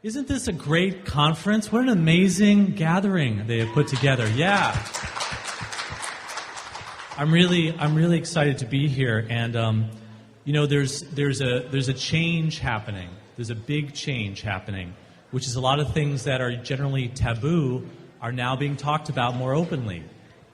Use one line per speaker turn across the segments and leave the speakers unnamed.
Isn't this a great conference? What an amazing gathering they have put together. Yeah. I'm really excited to be here, and there's a change happening. There's a big change happening, which is a lot of things that are generally taboo are now being talked about more openly.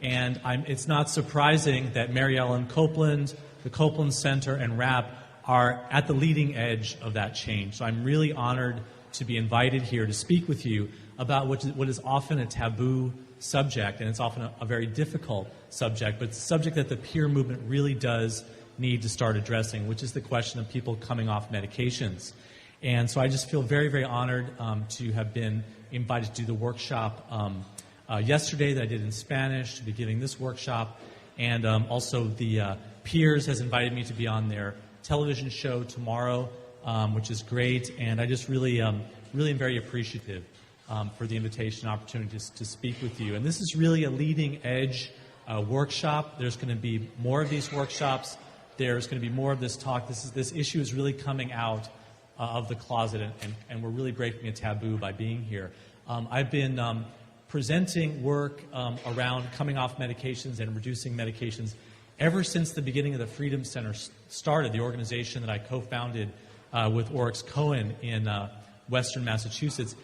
And it's not surprising that Mary Ellen Copeland, the Copeland Center, and WRAP are at the leading edge of that change. So I'm really honored to be invited here to speak with you about what is often a taboo subject, and it's often a very difficult subject, but it's a subject that the peer movement really does need to start addressing, which is the question of people coming off medications. And so I just feel very, very honored to have been invited to do the workshop yesterday that I did in Spanish, to be giving this workshop, and also the Peers has invited me to be on their television show tomorrow, which is great, and I just really am very appreciative for the invitation and opportunity to speak with you. And this is really a leading edge workshop. There's going to be more of these workshops. There's going to be more of this talk. This issue is really coming out of the closet, and we're really breaking a taboo by being here. I've been presenting work around coming off medications and reducing medications ever since the beginning of the Freedom Center started, the organization that I co-founded with Oryx Cohen in Western Massachusetts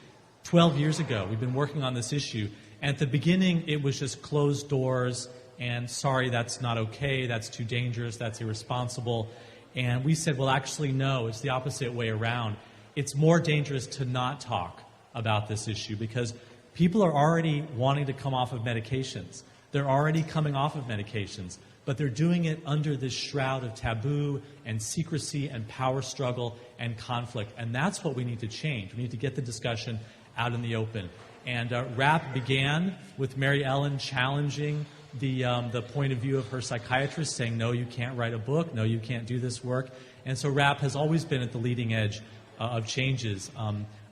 12 years ago. We've been working on this issue. And at the beginning, it was just closed doors and sorry, that's not okay, that's too dangerous, that's irresponsible. And we said, well, actually, no, it's the opposite way around. It's more dangerous to not talk about this issue because people are already wanting to come off of medications. They're already coming off of medications, but they're doing it under this shroud of taboo and secrecy and power struggle and conflict. And that's what we need to change. We need to get the discussion out in the open. And WRAP began with Mary Ellen challenging the point of view of her psychiatrist, saying, no, you can't write a book, no, you can't do this work. And so WRAP has always been at the leading edge of changes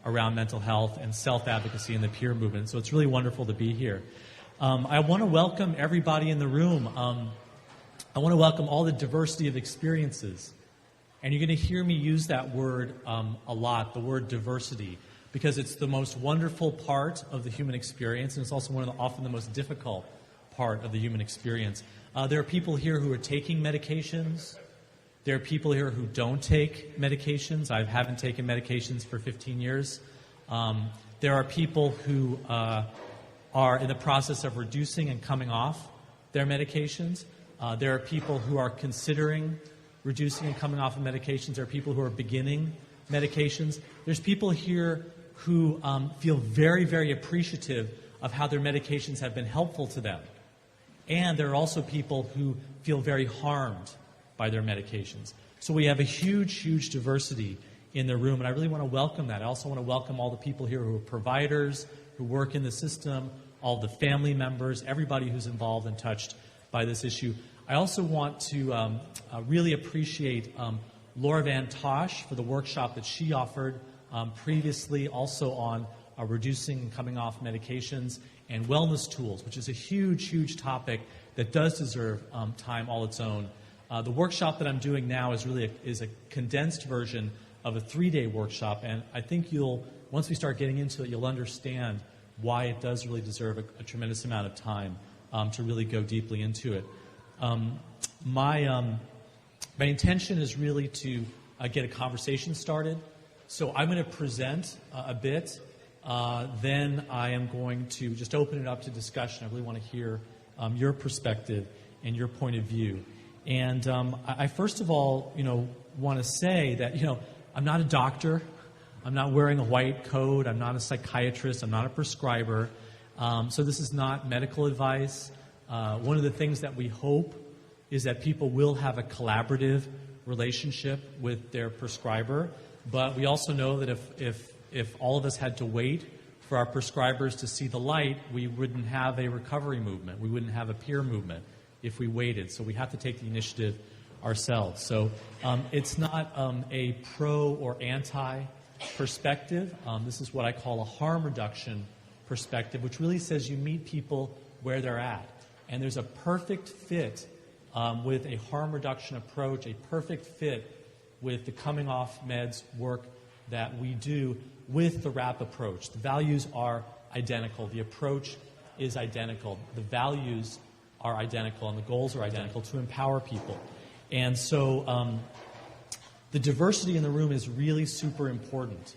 around mental health and self-advocacy in the peer movement. So it's really wonderful to be here. I want to welcome everybody in the room. I want to welcome all the diversity of experiences. And you're going to hear me use that word a lot, the word diversity, because it's the most wonderful part of the human experience, and it's also often the most difficult part of the human experience. There are people here who are taking medications. There are people here who don't take medications. I haven't taken medications for 15 years. There are people who are in the process of reducing and coming off their medications. There are people who are considering reducing and coming off of medications. There are people who are beginning medications. There's people here who feel very, very appreciative of how their medications have been helpful to them. And there are also people who feel very harmed by their medications. So we have a huge, huge diversity in the room, and I really want to welcome that. I also want to welcome all the people here who are providers, who work in the system, all the family members, everybody who's involved and touched by this issue. I also want to really appreciate Laura Van Tosh for the workshop that she offered previously, also on reducing and coming off medications and wellness tools, which is a huge, huge topic that does deserve time all its own. The workshop that I'm doing now is really a condensed version of a 3-day workshop, and I think once we start getting into it, you'll understand why it does really deserve a tremendous amount of time to really go deeply into it. My intention is really to get a conversation started. So I'm going to present a bit. Then I am going to just open it up to discussion. I really want to hear your perspective and your point of view. And I first of all, want to say that, I'm not a doctor. I'm not wearing a white coat. I'm not a psychiatrist. I'm not a prescriber. So this is not medical advice. One of the things that we hope is that people will have a collaborative relationship with their prescriber. But we also know that if all of us had to wait for our prescribers to see the light, we wouldn't have a recovery movement. We wouldn't have a peer movement if we waited. So we have to take the initiative ourselves. So it's not a pro or anti perspective. This is what I call a harm reduction perspective, which really says you meet people where they're at. And there's a perfect fit with a harm reduction approach, a perfect fit with the coming off meds work that we do with the WRAP approach. The values are identical. The approach is identical. The values are identical, and the goals are identical to empower people. And so the diversity in the room is really super important.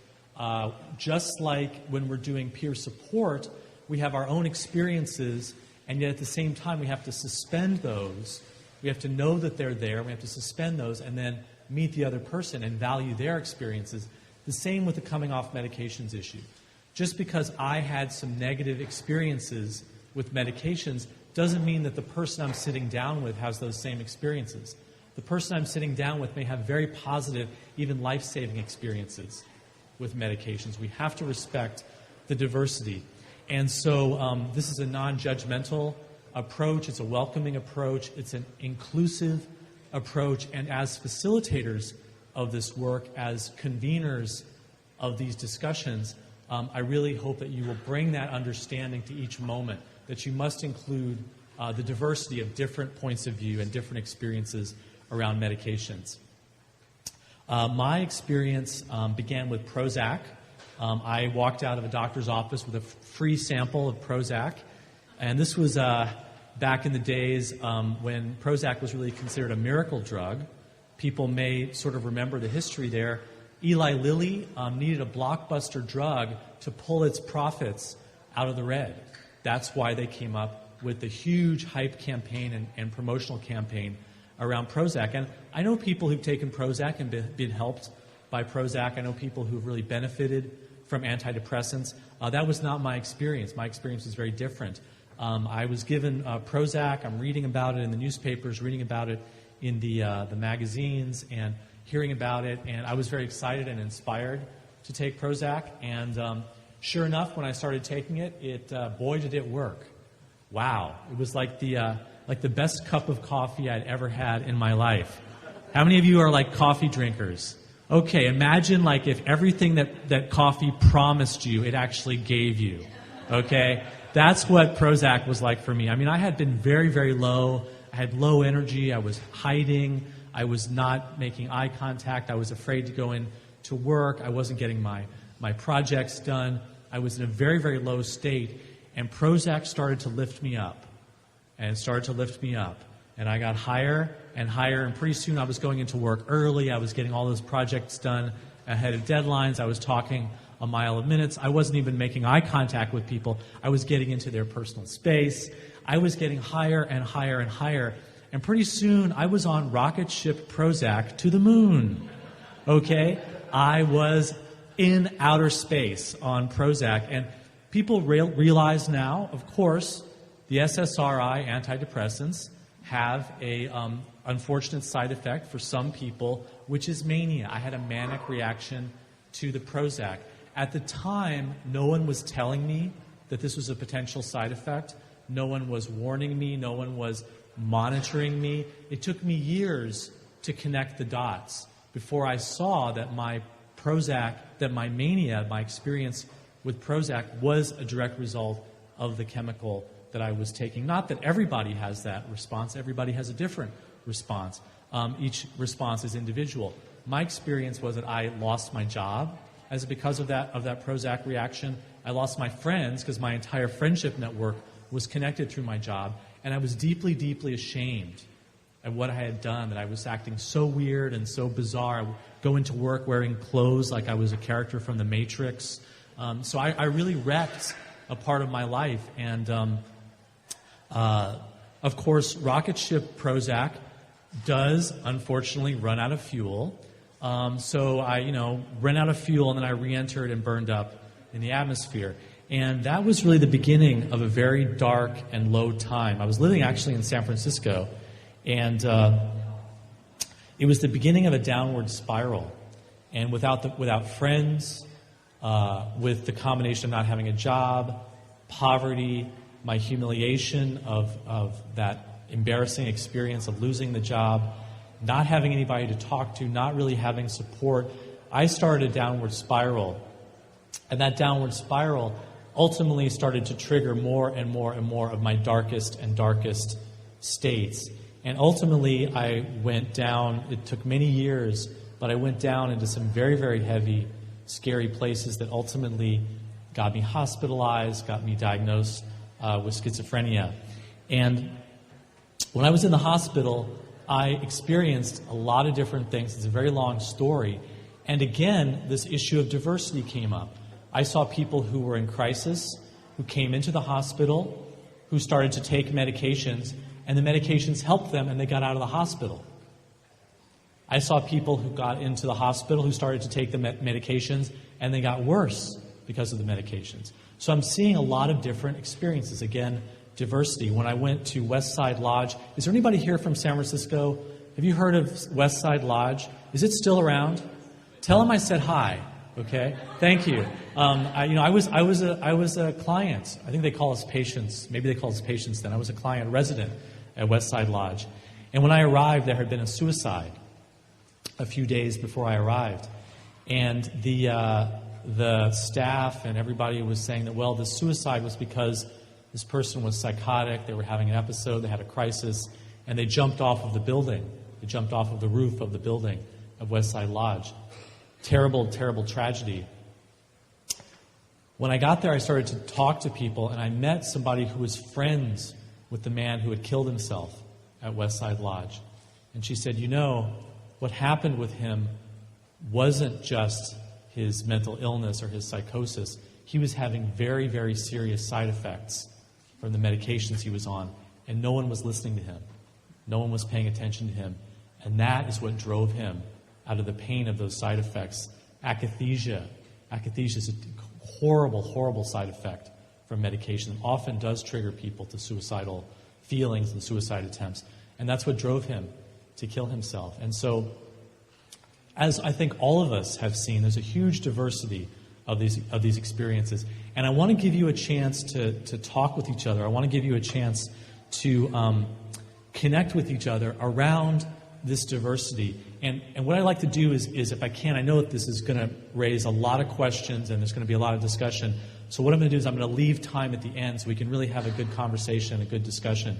Just like when we're doing peer support, we have our own experiences, and yet at the same time we have to suspend those. We have to know that they're there, we have to suspend those, and then meet the other person and value their experiences. The same with the coming off medications issue. Just because I had some negative experiences with medications doesn't mean that the person I'm sitting down with has those same experiences. The person I'm sitting down with may have very positive, even life-saving experiences with medications. We have to respect the diversity. And so this is a non-judgmental approach. It's a welcoming approach. It's an inclusive approach. And as facilitators of this work, as conveners of these discussions, I really hope that you will bring that understanding to each moment, that you must include the diversity of different points of view and different experiences around medications. My experience began with Prozac. I walked out of a doctor's office with a free sample of Prozac, and this was back in the days when Prozac was really considered a miracle drug. People may sort of remember the history there. Eli Lilly needed a blockbuster drug to pull its profits out of the red. That's why they came up with the huge hype campaign and promotional campaign around Prozac. And I know people who've taken Prozac and been helped by Prozac. I know people who've really benefited from antidepressants. That was not my experience. My experience was very different. I was given Prozac. I'm reading about it in the newspapers, reading about it in the magazines, and hearing about it. And I was very excited and inspired to take Prozac. And sure enough, when I started taking it, boy, did it work. Wow. It was like the best cup of coffee I'd ever had in my life. How many of you are like coffee drinkers? Okay, imagine like if everything that coffee promised you, it actually gave you. Okay? That's what Prozac was like for me. I mean, I had been very, very low. I had low energy. I was hiding. I was not making eye contact. I was afraid to go in to work. I wasn't getting my projects done. I was in a very, very low state. And Prozac started to lift me up. And it started to lift me up. And I got higher and higher. And pretty soon I was going into work early. I was getting all those projects done ahead of deadlines. I was talking a mile a minute. I wasn't even making eye contact with people. I was getting into their personal space. I was getting higher and higher and higher. And pretty soon I was on rocket ship Prozac to the moon. Okay? I was in outer space on Prozac. And people realize now, of course, the SSRI antidepressants have a unfortunate side effect for some people, which is mania. I had a manic reaction to the Prozac. At the time, no one was telling me that this was a potential side effect. No one was warning me. No one was monitoring me. It took me years to connect the dots before I saw that my Prozac, that my mania, my experience with Prozac was a direct result of the chemical that I was taking. Not that everybody has that response. Everybody has a different response. Each response is individual. My experience was that I lost my job because of that Prozac reaction. I lost my friends because my entire friendship network was connected through my job. And I was deeply, deeply ashamed at what I had done, that I was acting so weird and so bizarre. I would go into work wearing clothes like I was a character from The Matrix. So I really wrecked a part of my life. And of course, rocket ship Prozac does, unfortunately, run out of fuel. So I, ran out of fuel, and then I re-entered and burned up in the atmosphere. And that was really the beginning of a very dark and low time. I was living actually in San Francisco, and it was the beginning of a downward spiral. And without friends, with the combination of not having a job, poverty, my humiliation of that embarrassing experience of losing the job, not having anybody to talk to, not really having support, I started a downward spiral. And that downward spiral ultimately started to trigger more and more and more of my darkest and darkest states. And ultimately, I went down. It took many years, but I went down into some very, very heavy scary places that ultimately got me hospitalized, got me diagnosed with schizophrenia. And when I was in the hospital, I experienced a lot of different things. It's a very long story. And again, this issue of diversity came up. I saw people who were in crisis, who came into the hospital, who started to take medications, and the medications helped them and they got out of the hospital. I saw people who got into the hospital who started to take the medications and they got worse because of the medications. So I'm seeing a lot of different experiences. Again, diversity. When I went to West Side Lodge, is there anybody here from San Francisco? Have you heard of West Side Lodge? Is it still around? Tell them I said hi. Okay, thank you. I was a client. I think they call us patients. Maybe they call us patients then. I was a client resident at West Side Lodge, and when I arrived, there had been a suicide a few days before I arrived, and the staff and everybody was saying that, well, the suicide was because this person was psychotic. They were having an episode. They had a crisis, and they jumped off of the building. They jumped off of the roof of the building of West Side Lodge. Terrible, terrible tragedy. When I got there, I started to talk to people, and I met somebody who was friends with the man who had killed himself at West Side Lodge. And she said, you know, what happened with him wasn't just his mental illness or his psychosis. He was having very, very serious side effects from the medications he was on, and no one was listening to him. No one was paying attention to him. And that is what drove him out of the pain of those side effects. Akathisia. Akathisia is a horrible, horrible side effect from medication. It often does trigger people to suicidal feelings and suicide attempts. And that's what drove him to kill himself. And so, as I think all of us have seen, there's a huge diversity of these experiences. And I want to give you a chance to talk with each other. I want to give you a chance to connect with each other around this diversity. And what I like to do is if I can, I know that this is going to raise a lot of questions and there's going to be a lot of discussion. So what I'm going to do is I'm going to leave time at the end so we can really have a good conversation, a good discussion,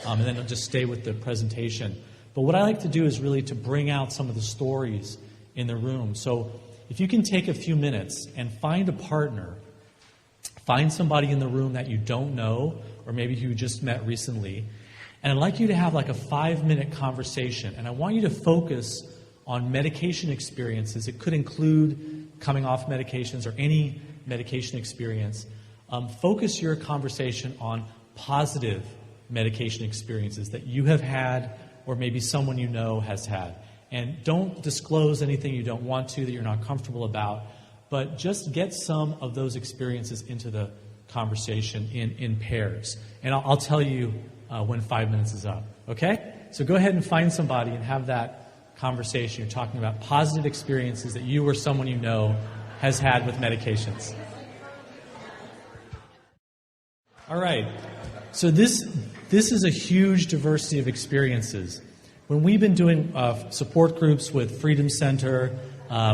and then I'll just stay with the presentation. But what I like to do is really to bring out some of the stories in the room. So if you can take a few minutes and find a partner, find somebody in the room that you don't know or maybe who you just met recently, and I'd like you to have like a 5-minute conversation. And I want you to focus on medication experiences. It could include coming off medications or any medication experience. Focus your conversation on positive medication experiences that you have had or maybe someone you know has had. And don't disclose anything you don't want to, that you're not comfortable about, but just get some of those experiences into the conversation in pairs. And I'll tell you when 5 minutes is up, okay? So go ahead and find somebody and have that conversation. You're talking about positive experiences that you or someone you know has had with medications. All right. So this is a huge diversity of experiences. When we've been doing support groups with Freedom Center,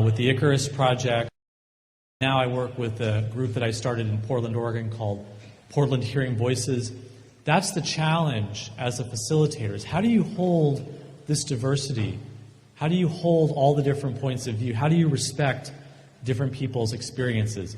with the Icarus Project, now I work with a group that I started in Portland, Oregon called Portland Hearing Voices. That's the challenge as a facilitator, is how do you hold this diversity? How do you hold all the different points of view? How do you respect different people's experiences?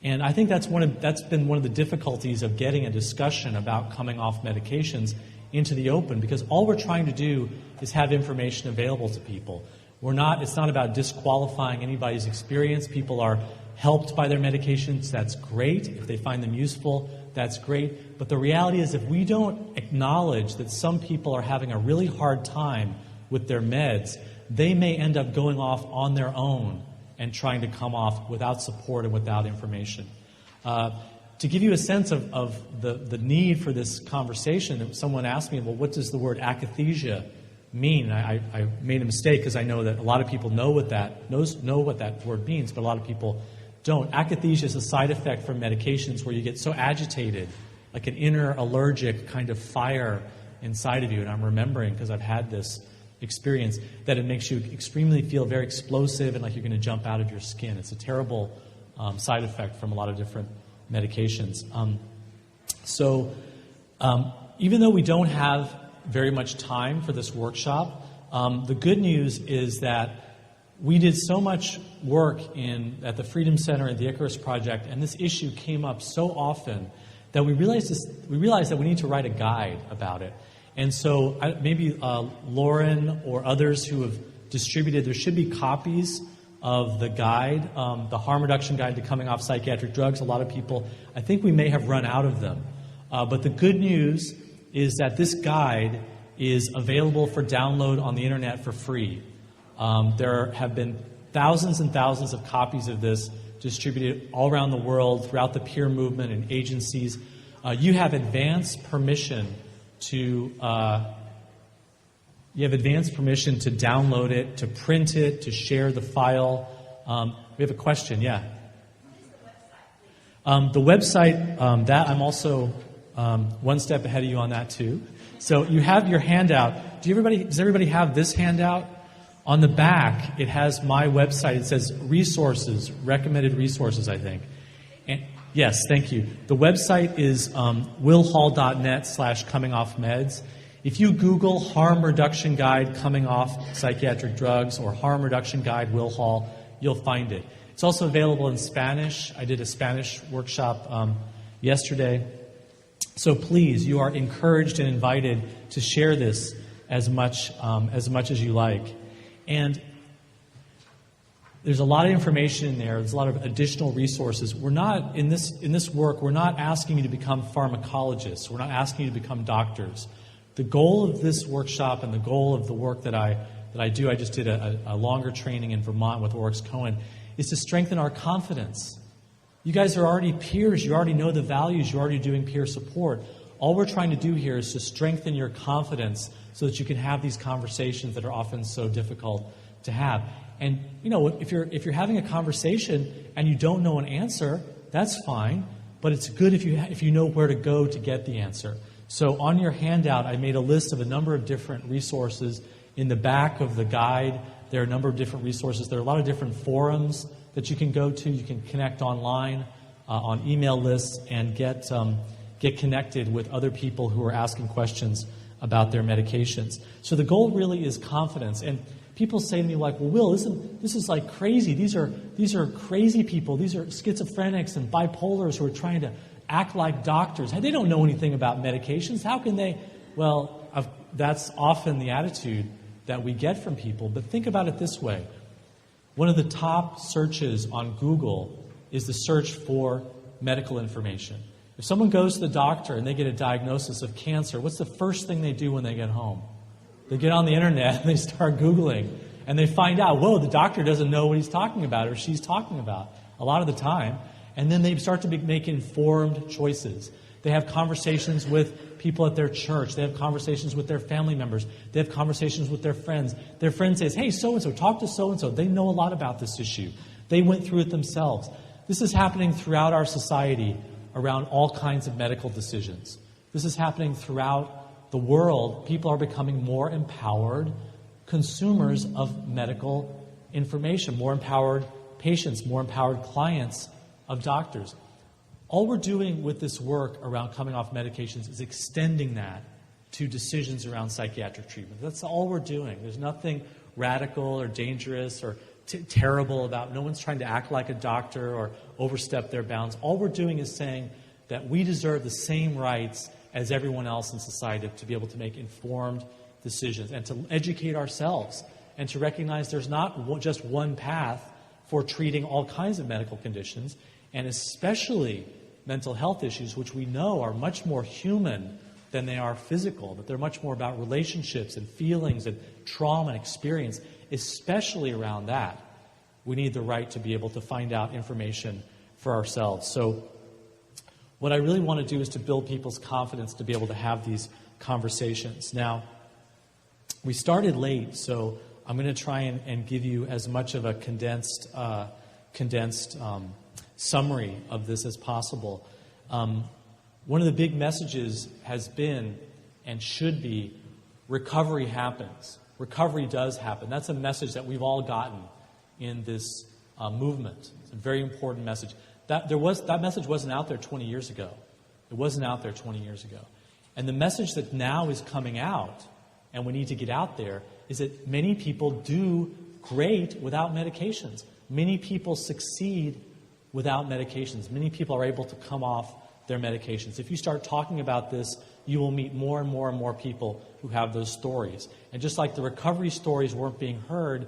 And I think that's been one of the difficulties of getting a discussion about coming off medications into the open, because all we're trying to do is have information available to people. It's not about disqualifying anybody's experience. People are helped by their medications. That's great. If they find them useful, that's great. But the reality is, if we don't acknowledge that some people are having a really hard time with their meds, they may end up going off on their own and trying to come off without support and without information. To give you a sense of the need for this conversation, someone asked me, well, what does the word akathisia mean? I made a mistake because I know that a lot of people know what that word means, but a lot of people don't. Akathisia is a side effect from medications where you get so agitated, like an inner allergic kind of fire inside of you. And I'm remembering, because I've had this experience, that it makes you extremely feel very explosive and like you're going to jump out of your skin. It's a terrible side effect from a lot of different medications. Even though we don't have very much time for this workshop, the good news is that we did so much work at the Freedom Center and the Icarus Project, and this issue came up so often that we realized that we need to write a guide about it. And so maybe Lauren or others who have distributed, there should be copies of the guide, the harm reduction guide to coming off psychiatric drugs. A lot of people, I think we may have run out of them. But the good news is that this guide is available for download on the internet for free. There have been thousands and thousands of copies of this distributed all around the world throughout the peer movement and agencies. You have advance permission to download it, to print it, to share the file. We have a question, yeah. The website, that I'm also one step ahead of you on that too. So you have your handout. Does everybody have this handout? On the back, it has my website. It says resources, recommended resources, I think. And yes, thank you. The website is willhall.net/comingoffmeds. If you Google harm reduction guide coming off psychiatric drugs or harm reduction guide Will Hall, you'll find it. It's also available in Spanish. I did a Spanish workshop yesterday. So please, you are encouraged and invited to share this as much as you like. And there's a lot of information in there. There's a lot of additional resources. We're not, in this work, we're not asking you to become pharmacologists. We're not asking you to become doctors. The goal of this workshop and the goal of the work that I do, I just did a longer training in Vermont with Oryx Cohen, is to strengthen our confidence. You guys are already peers. You already know the values. You're already doing peer support. All we're trying to do here is to strengthen your confidence so that you can have these conversations that are often so difficult to have. And, you know, if you're having a conversation and you don't know an answer, that's fine. But it's good if you know where to go to get the answer. So on your handout, I made a list of a number of different resources. In the back of the guide, there are a number of different resources. There are a lot of different forums that you can go to. You can connect online, on email lists, and get connected with other people who are asking questions about their medications. So the goal really is confidence. And people say to me, like, well, Will, this is like crazy. These are crazy people. These are schizophrenics and bipolars who are trying to act like doctors. They don't know anything about medications. How can they? Well, that's often the attitude that we get from people. But think about it this way. One of the top searches on Google is the search for medical information. If someone goes to the doctor and they get a diagnosis of cancer, what's the first thing they do when they get home? They get on the internet and they start Googling. And they find out, whoa, the doctor doesn't know what he's talking about or she's talking about a lot of the time. And then they start to make informed choices. They have conversations with people at their church. They have conversations with their family members. They have conversations with their friends. Their friend says, hey, so-and-so, talk to so-and-so. They know a lot about this issue. They went through it themselves. This is happening throughout our society around all kinds of medical decisions. This is happening throughout the world. People are becoming more empowered consumers of medical information, more empowered patients, more empowered clients of doctors. All we're doing with this work around coming off medications is extending that to decisions around psychiatric treatment. That's all we're doing. There's nothing radical or dangerous or terrible about. No one's trying to act like a doctor or overstep their bounds. All we're doing is saying that we deserve the same rights as everyone else in society to be able to make informed decisions and to educate ourselves and to recognize there's not just one path for treating all kinds of medical conditions, and especially mental health issues, which we know are much more human than they are physical, that they're much more about relationships and feelings and trauma and experience. Especially around that, we need the right to be able to find out information for ourselves. So what I really want to do is to build people's confidence to be able to have these conversations. Now, we started late, so I'm going to try and give you as much of a condensed summary of this as possible. One of the big messages has been and should be recovery happens. Recovery does happen. That's a message that we've all gotten in this movement. It's a very important message. That message wasn't out there 20 years ago. It wasn't out there 20 years ago. And the message that now is coming out, and we need to get out there, is that many people do great without medications. Many people succeed without medications. Many people are able to come off their medications. If you start talking about this, you will meet more and more and more people who have those stories. And just like the recovery stories weren't being heard,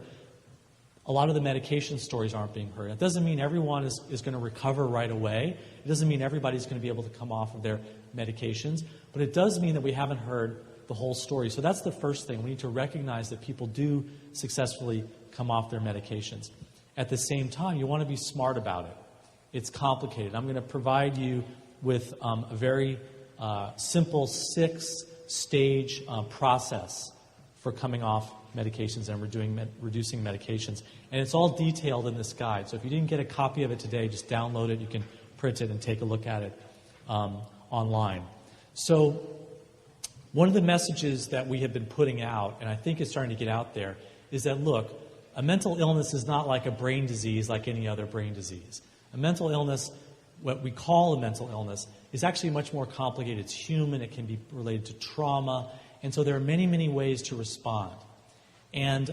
a lot of the medication stories aren't being heard. It doesn't mean everyone is going to recover right away. It doesn't mean everybody's going to be able to come off of their medications. But it does mean that we haven't heard the whole story. So that's the first thing. We need to recognize that people do successfully come off their medications. At the same time, you want to be smart about it. It's complicated. I'm going to provide you with a very simple 6-stage process for coming off medications and reducing medications. And it's all detailed in this guide. So if you didn't get a copy of it today, just download it. You can print it and take a look at it online. So one of the messages that we have been putting out, and I think it's starting to get out there, is that, look, a mental illness is not like a brain disease like any other brain disease. A mental illness, what we call a mental illness, is actually much more complicated. It's human. It can be related to trauma. And so there are many, many ways to respond. And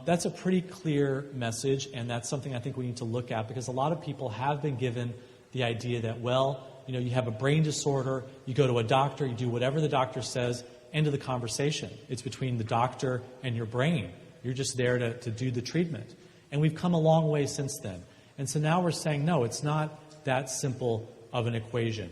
that's a pretty clear message, and that's something I think we need to look at, because a lot of people have been given the idea that, well, you know, you have a brain disorder, you go to a doctor, you do whatever the doctor says, end of the conversation. It's between the doctor and your brain. You're just there to do the treatment. And we've come a long way since then. And so now we're saying, no, it's not that simple of an equation.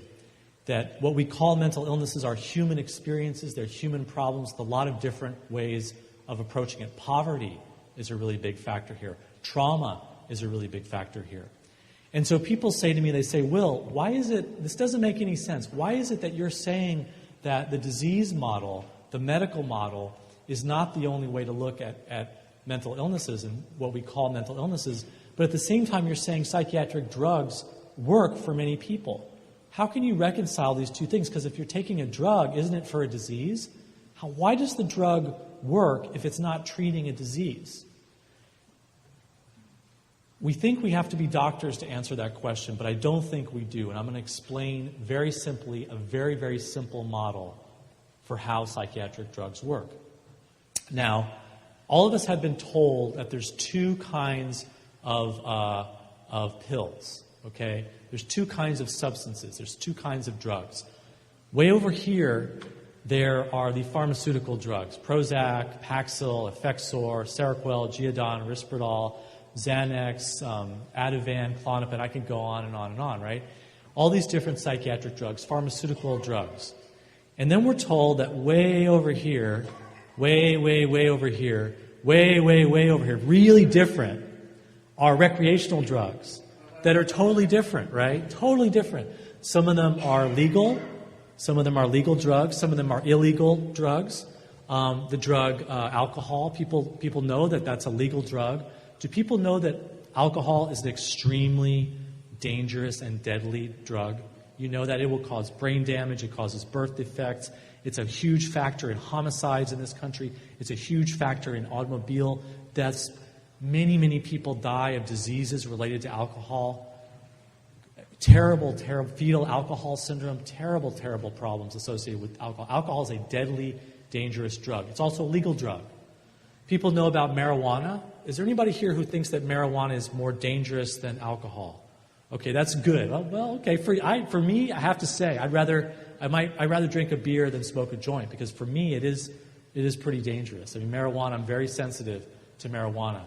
That what we call mental illnesses are human experiences, they're human problems, with a lot of different ways of approaching it. Poverty is a really big factor here. Trauma is a really big factor here. And so people say to me, they say, Will, why is it, this doesn't make any sense. Why is it that you're saying that the disease model, the medical model, is not the only way to look at mental illnesses and what we call mental illnesses, but at the same time you're saying psychiatric drugs work for many people? How can you reconcile these two things? Because if you're taking a drug, isn't it for a disease? Why does the drug work if it's not treating a disease? We think we have to be doctors to answer that question, but I don't think we do. And I'm going to explain very simply a very, very simple model for how psychiatric drugs work. Now, all of us have been told that there's two kinds of pills, okay? There's two kinds of substances. There's two kinds of drugs. Way over here, there are the pharmaceutical drugs: Prozac, Paxil, Effexor, Seroquel, Geodon, Risperdal, Xanax, Ativan, Klonopin. I could go on and on and on, right? All these different psychiatric drugs, pharmaceutical drugs. And then we're told that way over here, way over here, way over here, really different, are recreational drugs that are totally different, right? Totally different. Some of them are legal. Some of them are legal drugs. Some of them are illegal drugs. The drug alcohol, people know that that's a legal drug. Do people know that alcohol is an extremely dangerous and deadly drug? You know that it will cause brain damage. It causes birth defects. It's a huge factor in homicides in this country. It's a huge factor in automobile deaths. Many, many people die of diseases related to alcohol. Terrible fetal alcohol syndrome. Terrible problems associated with alcohol. Alcohol is a deadly, dangerous drug. It's also a legal drug. People know about marijuana. Is there anybody here who thinks that marijuana is more dangerous than alcohol? Okay, that's good. Well, okay. For me, I have to say, I'd rather drink a beer than smoke a joint, because for me, it is pretty dangerous. I mean, marijuana, I'm very sensitive to marijuana.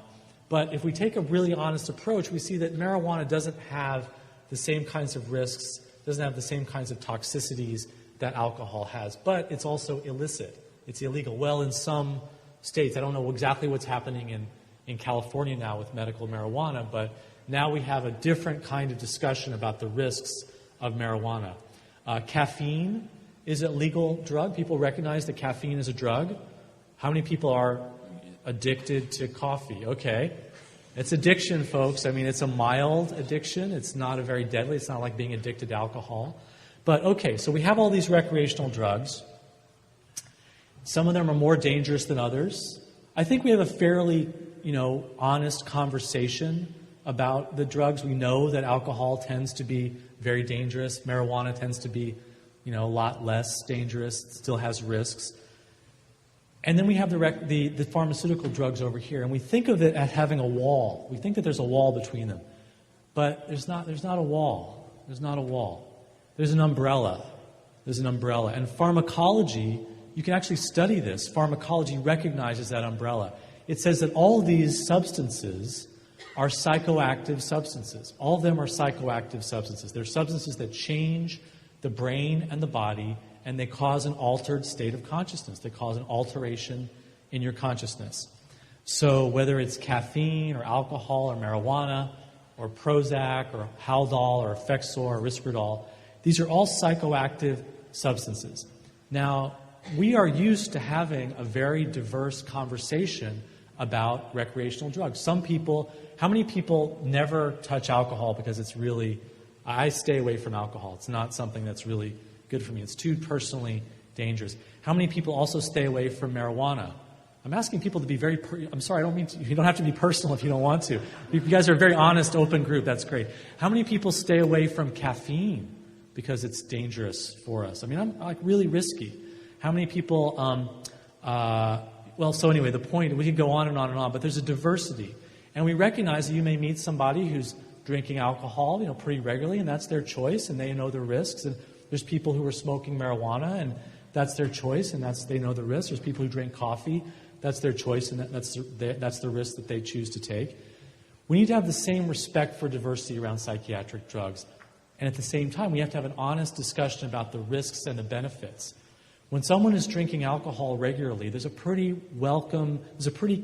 But if we take a really honest approach, we see that marijuana doesn't have the same kinds of risks, doesn't have the same kinds of toxicities that alcohol has. But it's also illicit. It's illegal. Well, in some states, I don't know exactly what's happening in California now with medical marijuana, but now we have a different kind of discussion about the risks of marijuana. Caffeine is a legal drug. People recognize that caffeine is a drug. How many people are addicted to coffee? Okay. It's addiction, folks. I mean, it's a mild addiction. It's not a very deadly. It's not like being addicted to alcohol. But okay, so we have all these recreational drugs. Some of them are more dangerous than others. I think we have a fairly, honest conversation about the drugs. We know that alcohol tends to be very dangerous. Marijuana tends to be, a lot less dangerous. It still has risks. And then we have the pharmaceutical drugs over here, and we think of it as having a wall. We think that there's a wall between them. But there's not a wall. There's not a wall. There's an umbrella. There's an umbrella. And pharmacology, you can actually study this. Pharmacology recognizes that umbrella. It says that all of these substances are psychoactive substances. All of them are psychoactive substances. They're substances that change the brain and the body, and they cause an altered state of consciousness. They cause an alteration in your consciousness. So whether it's caffeine or alcohol or marijuana or Prozac or Haldol or Effexor or Risperdal, these are all psychoactive substances. Now, we are used to having a very diverse conversation about recreational drugs. Some people, how many people never touch alcohol because it's really, I stay away from alcohol. It's not something that's really good for me. It's too personally dangerous. How many people also stay away from marijuana? I'm asking people to be very, I'm sorry, I don't mean to, you don't have to be personal if you don't want to. You guys are a very honest, open group. That's great. How many people stay away from caffeine because it's dangerous for us? I mean, I'm like really risky. How many people, well, so anyway, the point, we could go on and on and on, but there's a diversity. And we recognize that you may meet somebody who's drinking alcohol, pretty regularly, and that's their choice, and they know the risks. And there's people who are smoking marijuana, and that's their choice, and they know the risks. There's people who drink coffee, that's their choice, and that's the risk that they choose to take. We need to have the same respect for diversity around psychiatric drugs. And at the same time, we have to have an honest discussion about the risks and the benefits. When someone is drinking alcohol regularly, there's a pretty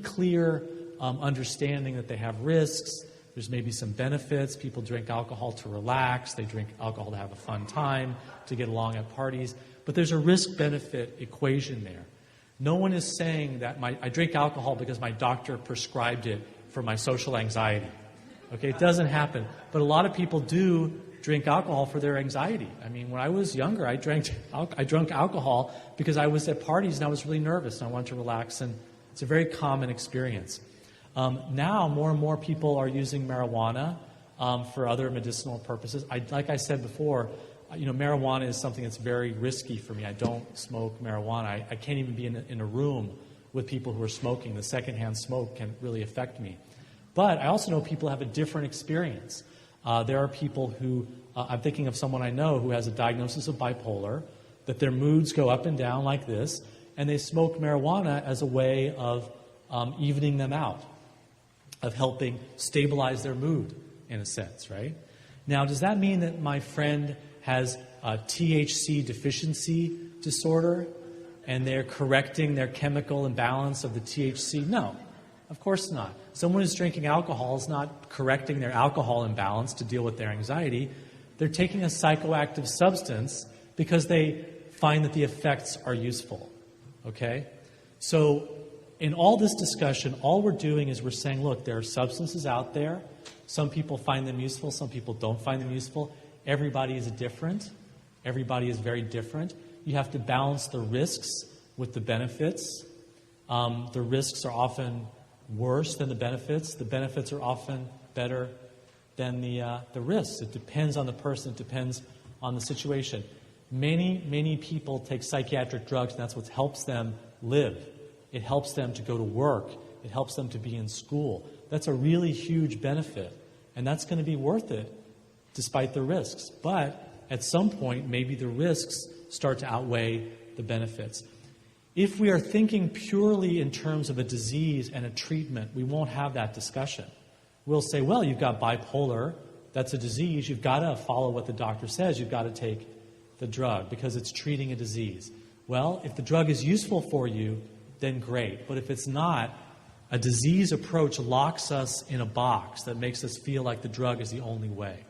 clear understanding that they have risks. There's maybe some benefits. People drink alcohol to relax. They drink alcohol to have a fun time, to get along at parties. But there's a risk-benefit equation there. No one is saying that I drink alcohol because my doctor prescribed it for my social anxiety. Okay, it doesn't happen. But a lot of people do drink alcohol for their anxiety. I mean, when I was younger, I drank alcohol because I was at parties and I was really nervous and I wanted to relax, and it's a very common experience. Now, more and more people are using marijuana for other medicinal purposes. Like I said before, marijuana is something that's very risky for me. I don't smoke marijuana. I can't even be in a room with people who are smoking. The secondhand smoke can really affect me. But I also know people have a different experience. There are people who, I'm thinking of someone I know who has a diagnosis of bipolar, that their moods go up and down like this, and they smoke marijuana as a way of evening them out, of helping stabilize their mood, in a sense, right? Now, does that mean that my friend has a THC deficiency disorder and they're correcting their chemical imbalance of the THC? No, of course not. Someone who's drinking alcohol is not correcting their alcohol imbalance to deal with their anxiety. They're taking a psychoactive substance because they find that the effects are useful, okay? So in all this discussion, all we're doing is we're saying, look, there are substances out there. Some people find them useful. Some people don't find them useful. Everybody is different. Everybody is very different. You have to balance the risks with the benefits. The risks are often worse than the benefits. The benefits are often better than the risks. It depends on the person. It depends on the situation. Many people take psychiatric drugs, and that's what helps them live. It helps them to go to work. It helps them to be in school. That's a really huge benefit, and that's going to be worth it despite the risks. But at some point, maybe the risks start to outweigh the benefits. If we are thinking purely in terms of a disease and a treatment, we won't have that discussion. We'll say, well, you've got bipolar. That's a disease. You've got to follow what the doctor says. You've got to take the drug because it's treating a disease. Well, if the drug is useful for you, then great. But if it's not, a disease approach locks us in a box that makes us feel like the drug is the only way.